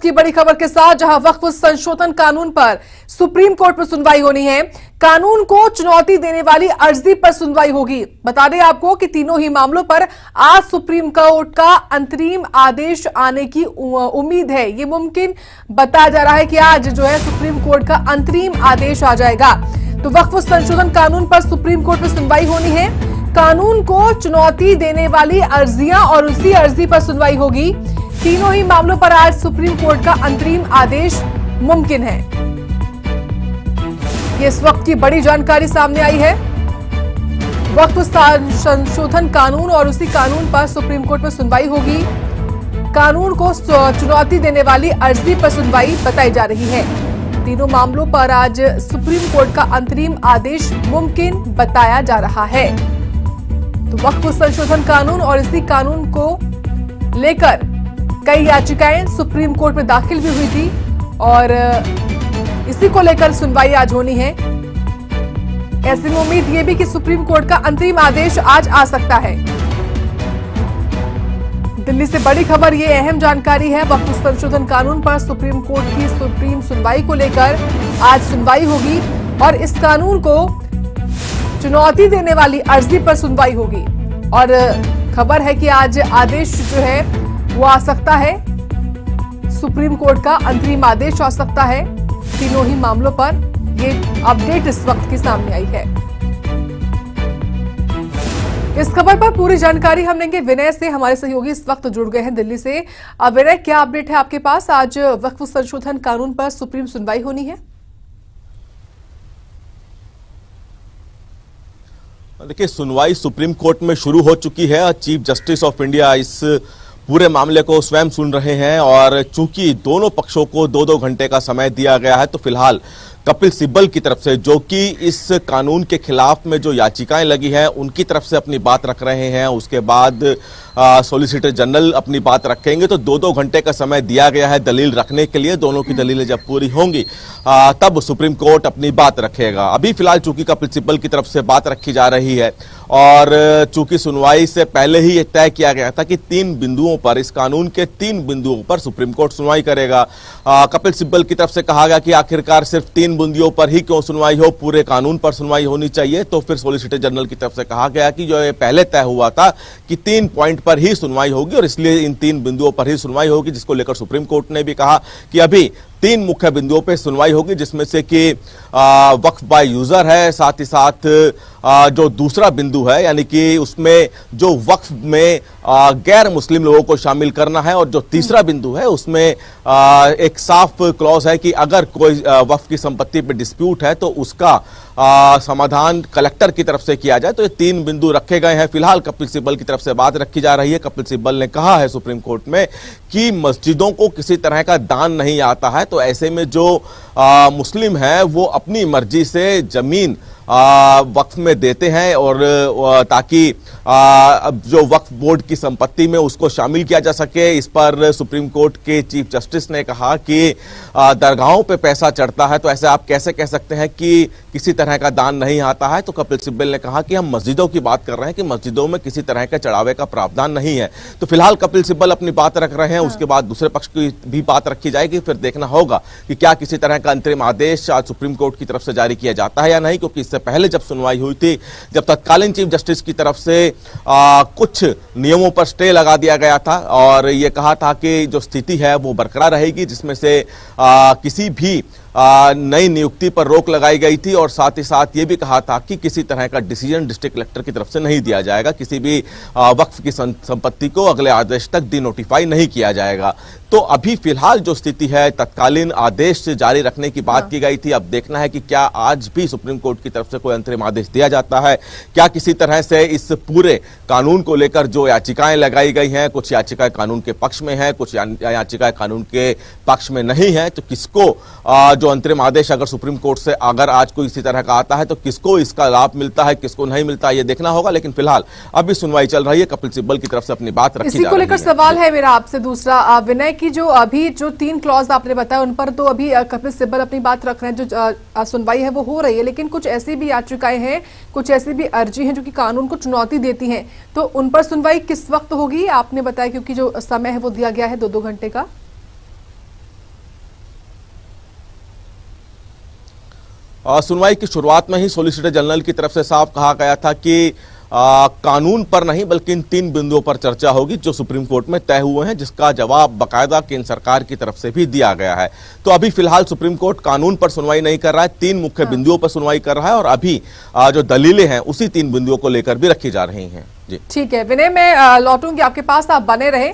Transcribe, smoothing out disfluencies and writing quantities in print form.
की बड़ी खबर के साथ, जहां वक्फ संशोधन कानून पर सुप्रीम कोर्ट में सुनवाई होनी है। कानून को चुनौती देने वाली अर्जी पर सुनवाई होगी। बता दें आपको कि तीनों ही मामलों पर आज सुप्रीम कोर्ट का अंतरिम आदेश आने की उम्मीद है। ये मुमकिन बताया जा रहा है कि आज जो है सुप्रीम कोर्ट का अंतरिम आदेश आ जाएगा। तो वक्फ संशोधन कानून पर सुप्रीम कोर्ट में सुनवाई होनी है। कानून को चुनौती देने वाली अर्जियां और उसी अर्जी पर सुनवाई होगी। तीनों ही मामलों पर आज सुप्रीम कोर्ट का अंतरिम आदेश मुमकिन है। ये इस वक्त की बड़ी जानकारी सामने आई है। वक्फ संशोधन कानून और उसी कानून पर सुप्रीम कोर्ट में सुनवाई होगी। कानून को चुनौती देने वाली अर्जी पर सुनवाई बताई जा रही है। तीनों मामलों पर आज सुप्रीम कोर्ट का अंतरिम आदेश मुमकिन बताया जा रहा है। तो वक्फ संशोधन कानून और इसी कानून को लेकर कई याचिकाएं सुप्रीम कोर्ट में दाखिल भी हुई थी और इसी को लेकर सुनवाई आज होनी है। ऐसे में उम्मीद ये भी कि सुप्रीम कोर्ट का अंतरिम आदेश आज आ सकता है। दिल्ली से बड़ी खबर, ये अहम जानकारी है। वक्फ संशोधन कानून पर सुप्रीम कोर्ट की सुप्रीम सुनवाई को लेकर आज सुनवाई होगी और इस कानून को चुनौती देने वाली अर्जी पर सुनवाई होगी। और खबर है कि आज आदेश जो है वो आ सकता है। सुप्रीम कोर्ट का अंतरिम आदेश आ सकता है तीनों ही मामलों पर। ये अपडेट इस वक्त की सामने आई है। इस खबर पर पूरी जानकारी हम लेंगे विनय से। हमारे सहयोगी इस वक्त जुड़ गए हैं दिल्ली से। विनय, क्या अपडेट है आपके पास? आज वक्फ संशोधन कानून पर सुप्रीम सुनवाई होनी है। देखिए, सुनवाई सुप्रीम कोर्ट में शुरू हो चुकी है। चीफ जस्टिस ऑफ इंडिया इस पूरे मामले को स्वयं सुन रहे हैं और चूंकि दोनों पक्षों को 2-2 घंटे का समय दिया गया है, तो फिलहाल कपिल सिब्बल की तरफ से, जो कि इस कानून के खिलाफ में जो याचिकाएं लगी हैं उनकी तरफ से अपनी बात रख रहे हैं। उसके बाद सॉलिसिटर जनरल अपनी बात रखेंगे। तो 2-2 घंटे का समय दिया गया है दलील रखने के लिए। दोनों की दलीलें जब पूरी होंगी तब सुप्रीम कोर्ट अपनी बात रखेगा। अभी फिलहाल चूंकि कपिल सिब्बल की तरफ से बात रखी जा रही है और चूंकि सुनवाई से पहले ही यह तय किया गया था कि 3 बिंदुओं पर, इस कानून के 3 बिंदुओं पर सुप्रीम कोर्ट सुनवाई करेगा। कपिल सिब्बल की तरफ से कहा गया कि आखिरकार सिर्फ 3 बिंदुओं पर ही क्यों सुनवाई हो, पूरे कानून पर सुनवाई होनी चाहिए। तो फिर सॉलिसिटर जनरल की तरफ से कहा गया कि जो ये पहले तय हुआ था कि 3 पॉइंट पर ही सुनवाई होगी और इसलिए इन 3 बिंदुओं पर ही सुनवाई होगी, जिसको लेकर सुप्रीम कोर्ट ने भी कहा कि अभी 3 मुख्य बिंदुओं पर सुनवाई होगी, जिसमें से कि वक्फ बाय यूजर है, साथ ही साथ जो दूसरा बिंदु है यानी कि उसमें जो वक्फ में गैर मुस्लिम लोगों को शामिल करना है, और जो तीसरा बिंदु है उसमें एक साफ क्लॉज है कि अगर कोई वक्फ की संपत्ति पे डिस्प्यूट है तो उसका समाधान कलेक्टर की तरफ से किया जाए। तो ये 3 बिंदु रखे गए हैं। फिलहाल कपिल सिब्बल की तरफ से बात रखी जा रही है। कपिल सिब्बल ने कहा है सुप्रीम कोर्ट में कि मस्जिदों को किसी तरह का दान नहीं आता है, तो ऐसे में जो मुस्लिम हैं वो अपनी मर्जी से जमीन वक्फ में देते हैं और ताकि जो वक्फ बोर्ड की संपत्ति में उसको शामिल किया जा सके। इस पर सुप्रीम कोर्ट के चीफ जस्टिस ने कहा कि दरगाहों पे पैसा चढ़ता है, तो ऐसे आप कैसे कह सकते हैं कि किसी तरह का दान नहीं आता है। तो कपिल सिब्बल ने कहा कि हम मस्जिदों की बात कर रहे हैं कि मस्जिदों में किसी तरह के चढ़ावे का प्रावधान नहीं है। तो फिलहाल कपिल सिब्बल अपनी बात रख रहे हैं। उसके बाद दूसरे पक्ष की भी बात रखी जाएगी। फिर देखना होगा कि क्या किसी तरह का अंतरिम आदेश आज सुप्रीम कोर्ट की तरफ से जारी किया जाता है या नहीं, क्योंकि इससे पहले जब सुनवाई हुई थी, जब तत्कालीन चीफ जस्टिस की तरफ से कुछ नियमों पर स्टे लगा दिया गया था और यह कहा था कि जो स्थिति है वो बरकरार रहेगी, जिसमें से किसी भी नई नियुक्ति पर रोक लगाई गई थी और साथ ही साथ ये भी कहा था कि किसी तरह का डिसीजन डिस्ट्रिक्ट कलेक्टर की तरफ से नहीं दिया जाएगा, किसी भी वक्फ की संपत्ति को अगले आदेश तक डी नोटिफाई नहीं किया जाएगा। तो अभी फिलहाल जो स्थिति है, तत्कालीन आदेश जारी रखने की बात की गई थी। अब देखना है कि क्या आज भी सुप्रीम कोर्ट की तरफ से कोई अंतरिम आदेश दिया जाता है, क्या किसी तरह से इस पूरे कानून को लेकर जो याचिकाएं लगाई गई हैं, कुछ याचिकाएं कानून के पक्ष में हैं, कुछ याचिकाएं कानून के पक्ष में नहीं है, तो किसको जो अंतरिम आदेश अगर सुप्रीम कोर्ट से अगर आज कोई इसी तरह का आता है तो किसको इसका लाभ मिलता है, किसको नहीं मिलता है, ये देखना होगा। लेकिन फिलहाल अभी सुनवाई चल रही है। कपिल सिब्बल की तरफ से अपनी बात रखी जा रही है। इसी को लेकर सवाल है मेरा आपसे दूसरा, विनय, की जो अभी जो 3 क्लॉज आपने बताया उन पर तो अभी कपिल सिब्बल अपनी बात रख रहे हैं। जो सुनवाई है वो हो रही है, लेकिन कुछ ऐसी भी याचिकाएं हैं, कुछ ऐसी भी अर्जी हैं जो कि कानून को चुनौती देती हैं। तो उन पर सुनवाई किस वक्त होगी आपने बताया, क्योंकि जो समय है वो दिया गया है 2-2 घंटे का। सुनवाई की शुरुआत में ही सॉलिसिटर जनरल की तरफ से साफ कहा गया था कि कानून पर नहीं बल्कि इन 3 बिंदुओं पर चर्चा होगी जो सुप्रीम कोर्ट में तय हुए हैं, जिसका जवाब बाकायदा केंद्र सरकार की तरफ से भी दिया गया है। तो अभी फिलहाल सुप्रीम कोर्ट कानून पर सुनवाई नहीं कर रहा है, 3 मुख्य बिंदुओं पर सुनवाई कर रहा है और अभी जो दलीलें हैं उसी 3 बिंदुओं को लेकर भी रखी जा रही हैं। जी ठीक है विनय, मैं लौटूंगी आपके पास, आप बने रहें।